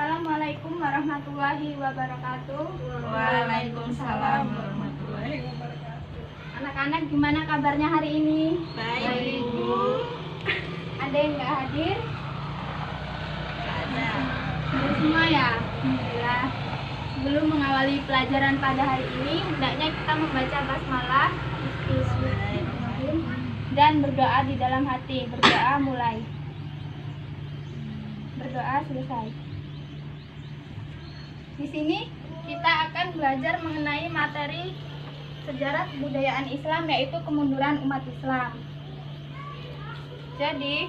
Assalamualaikum warahmatullahi wabarakatuh. Waalaikumsalam warahmatullahi wabarakatuh. Anak-anak, gimana kabarnya hari ini? Baik, Bu. Ada yang nggak hadir? Ada. Ada semua ya? Alhamdulillah. Sebelum mengawali pelajaran pada hari ini, hendaknya kita membaca basmalah, Bismillahirrahmanirrahim, dan berdoa di dalam hati. Berdoa mulai. Berdoa selesai. Di sini kita akan belajar mengenai materi sejarah kebudayaan Islam, yaitu kemunduran umat Islam. Jadi,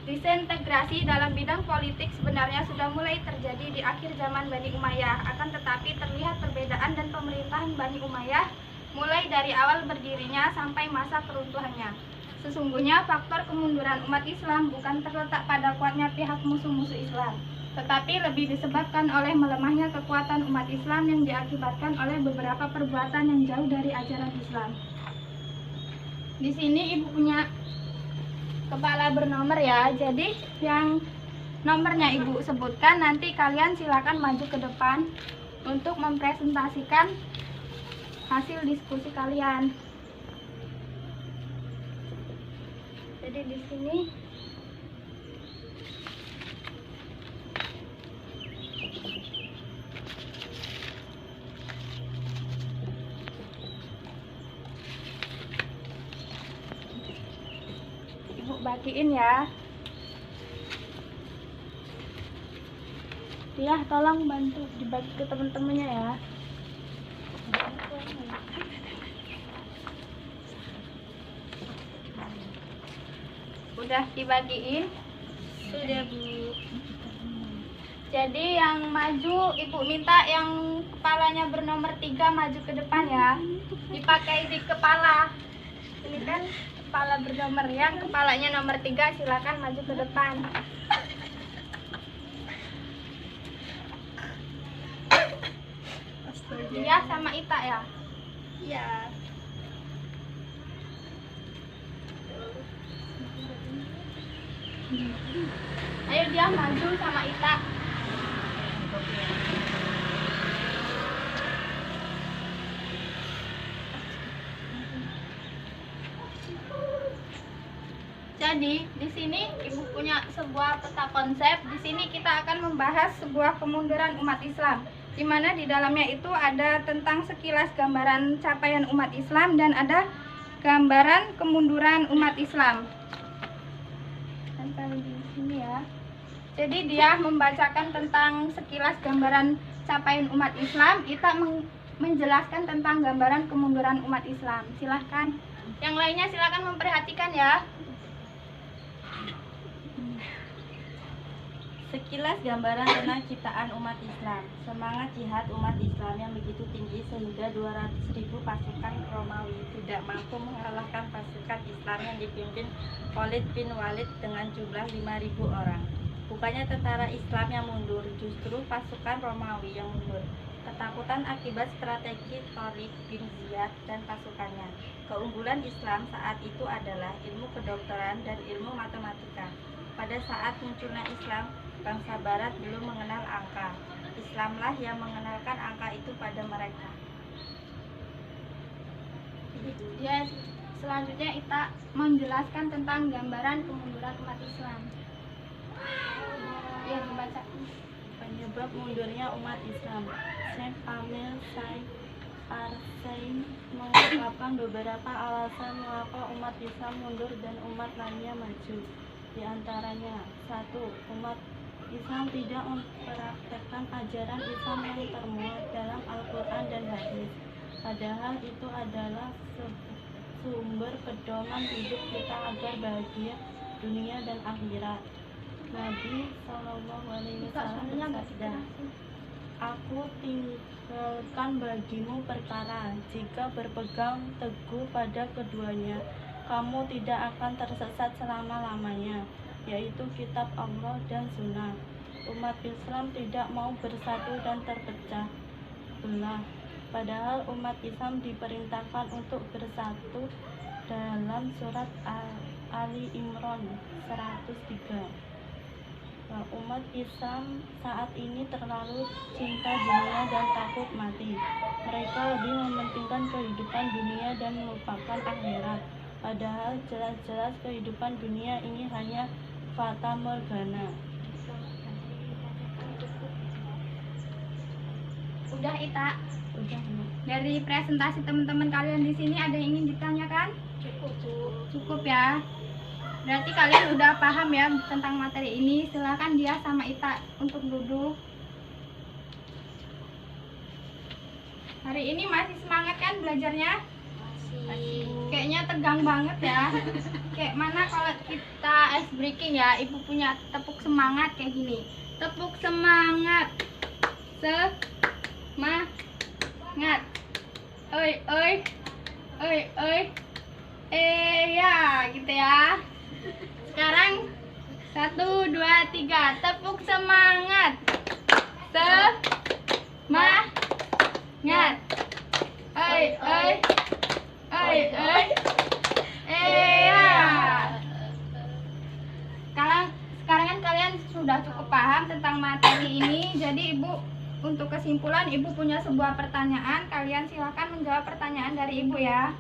disintegrasi dalam bidang politik sebenarnya sudah mulai terjadi di akhir zaman Bani Umayyah. Akan tetapi terlihat perbedaan dan pemerintahan Bani Umayyah mulai dari awal berdirinya sampai masa keruntuhannya. Sesungguhnya faktor kemunduran umat Islam bukan terletak pada kuatnya pihak musuh-musuh Islam, tetapi lebih disebabkan oleh melemahnya kekuatan umat Islam yang diakibatkan oleh beberapa perbuatan yang jauh dari ajaran Islam. Di sini Ibu punya kepala bernomor ya, jadi yang nomornya Ibu sebutkan, nanti kalian silakan maju ke depan untuk mempresentasikan hasil diskusi kalian. Jadi di sini Ibu bagiin ya. Dia tolong bantu dibagi ke teman-temannya ya. Udah dibagiin? Sudah, Bu. Jadi yang maju Ibu minta yang kepalanya bernomor 3 maju ke depan ya. Dipakai di kepala. Ini kan kepala bernomor, yang kepalanya nomor 3 silakan maju ke depan. Dia sama Ita ya? Iya. Ayo dia maju sama Ita. Jadi di sini Ibu punya sebuah peta konsep. Di sini kita akan membahas sebuah kemunduran umat Islam, di mana di dalamnya itu ada tentang sekilas gambaran capaian umat Islam dan ada gambaran kemunduran umat Islam. Di sini ya. Jadi dia membacakan tentang sekilas gambaran capaian umat Islam, Ita menjelaskan tentang gambaran kemunduran umat Islam. Silahkan. Yang lainnya silahkan memperhatikan ya. Sekilas gambaran tentang ciptaan umat Islam. Semangat jihad umat Islam yang begitu tinggi sehingga 200.000 pasukan Romawi tidak mampu mengalahkan pasukan Islam yang dipimpin Khalid bin Walid dengan jumlah 5.000 orang. Bukannya tentara Islam yang mundur, justru pasukan Romawi yang mundur. Ketakutan akibat strategi Khalid bin Ziyad dan pasukannya. Keunggulan Islam saat itu adalah ilmu kedokteran dan ilmu matematika. Pada saat munculnya Islam, bangsa Barat belum mengenal angka. Islamlah yang mengenalkan angka itu pada mereka. Ya, selanjutnya Ita menjelaskan tentang gambaran kemunduran umat Islam. Ya, dibaca. Penyebab mundurnya umat Islam. Syekh Amil Syekh Arsain mengungkapkan beberapa alasan mengapa umat Islam mundur dan umat lainnya maju. Di antaranya, 1. Umat Islam tidak mempraktekkan ajaran Islam yang termuat dalam Al-Quran dan hadis. Padahal itu adalah sumber pedoman hidup kita agar bahagia dunia dan akhirat. Nabi SAW bersabda, "Aku tinggalkan bagimu perkara, jika berpegang teguh pada keduanya, kamu tidak akan tersesat selama-lamanya, yaitu kitab Allah dan sunnah." Umat Islam tidak mau bersatu dan terpecah belah. Padahal umat Islam diperintahkan untuk bersatu dalam surat Ali Imran 103. Umat Islam saat ini terlalu cinta dunia dan takut mati. Mereka lebih mementingkan kehidupan dunia dan melupakan akhirat. Padahal jelas-jelas kehidupan dunia ini hanya fata morgana. Udah Ita, Udah. dari presentasi teman-teman kalian di sini ada yang ingin ditanyakan? Cukup ya. Berarti kalian udah paham ya tentang materi ini. Silakan dia sama Ita untuk duduk. Hari ini masih semangat kan belajarnya? Masih. Kayaknya tegang banget ya. Kayak mana kalau kita ice breaking ya, Ibu punya tepuk semangat kayak gini. Tepuk semangat. Semangat. Oi oi. Oi oi. Ya, gitu ya. Sekarang 1 2 3 tepuk semangat. Semangat. Oi oi. Oi oi. Ya. Sekarang kan kalian sudah cukup paham tentang materi ini. Jadi Ibu untuk kesimpulan Ibu punya sebuah pertanyaan. Kalian silakan menjawab pertanyaan dari Ibu ya.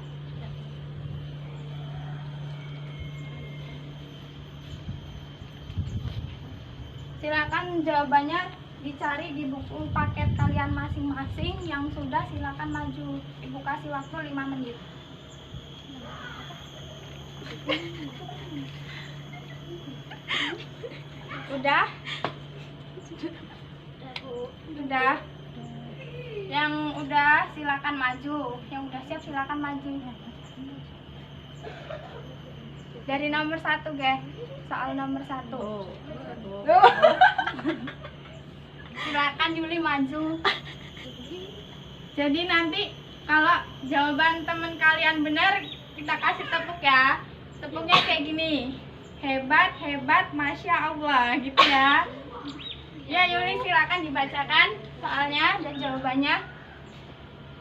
Silakan jawabannya dicari di buku paket kalian masing-masing. Yang sudah silakan maju. Ibu kasih waktu 5 menit. Udah? Udah. Yang udah silakan maju. Yang udah siap silakan maju. Dari nomor 1, guys. Soal nomor 1. Silakan Yuli maju. Jadi nanti kalau jawaban teman kalian benar, kita kasih tepuk ya. Tepuknya kayak gini. Hebat, hebat, Masya Allah, gitu ya. Ya Yuli, silakan dibacakan soalnya dan jawabannya.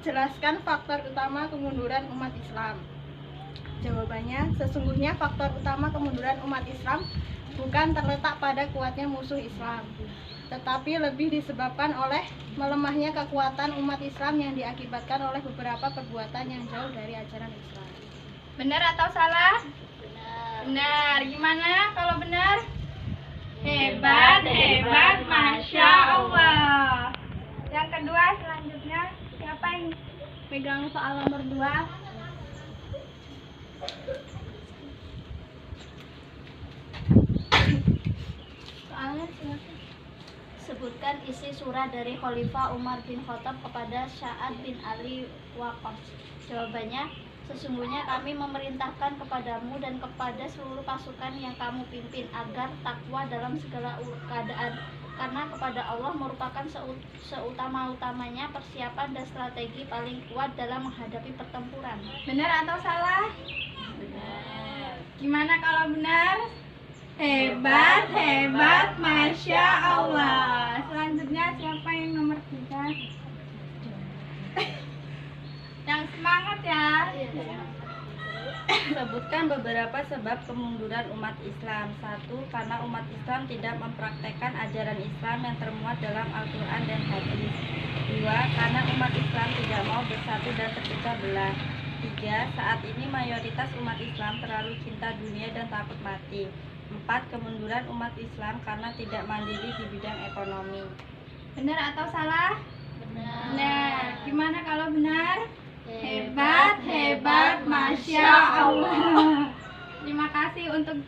Jelaskan faktor utama kemunduran umat Islam. Jawabannya, sesungguhnya faktor utama kemunduran umat Islam bukan terletak pada kuatnya musuh Islam, tetapi lebih disebabkan oleh melemahnya kekuatan umat Islam yang diakibatkan oleh beberapa perbuatan yang jauh dari ajaran Islam. Benar atau salah? Benar. Gimana kalau benar? Hebat, hebat, Masya Allah. Yang kedua selanjutnya, siapa yang pegang soal nomor 2? Soalnya silakan. Sebutkan isi surah dari Khalifah Umar bin Khattab kepada Sa'ad bin Abi Waqqas. Jawabannya, sesungguhnya kami memerintahkan kepadamu dan kepada seluruh pasukan yang kamu pimpin agar takwa dalam segala keadaan, karena kepada Allah merupakan seutama-utamanya persiapan dan strategi paling kuat dalam menghadapi pertempuran. Benar atau salah? Benar. Gimana kalau benar? Hebat, hebat, Masya Allah. Selanjutnya siapa yang nomor 3? Yang semangat ya. Sebutkan beberapa sebab kemunduran umat Islam. 1. Karena umat Islam tidak mempraktekkan ajaran Islam yang termuat dalam Al-Quran dan Hadis. 2. Karena umat Islam tidak mau bersatu dan terpecah belah. 3. Saat ini mayoritas umat Islam terlalu cinta dunia dan takut mati. 4. Kemunduran umat Islam karena tidak mandiri di bidang ekonomi. Benar atau salah? Benar. Benar. Gimana kalau benar? Hebat, hebat, Masya Allah. Terima kasih untuk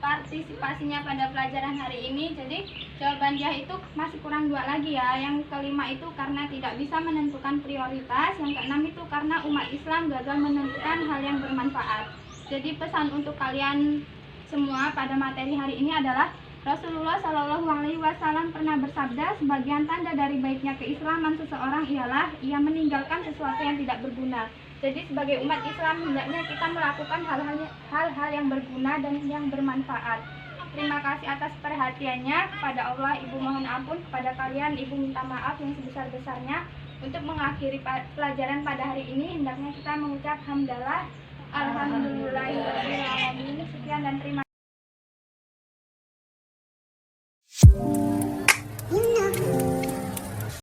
partisipasinya pada pelajaran hari ini. Jadi jawaban dia itu masih kurang 2 lagi ya. Yang kelima itu karena tidak bisa menentukan prioritas. Yang keenam itu karena umat Islam gagal menentukan hal yang bermanfaat. Jadi pesan untuk kalian semua pada materi hari ini adalah Rasulullah Shallallahu Alaihi Wasallam pernah bersabda, sebagian tanda dari baiknya keislaman seseorang ialah ia meninggalkan sesuatu yang tidak berguna. Jadi sebagai umat Islam hendaknya kita melakukan hal-hal yang berguna dan yang bermanfaat. Terima kasih atas perhatiannya. Kepada Allah Ibu mohon ampun, kepada kalian Ibu minta maaf yang sebesar-besarnya. Untuk mengakhiri pelajaran pada hari ini hendaknya kita mengucap hamdalah. Alhamdulillahirobbilalamin. Sekian dan terima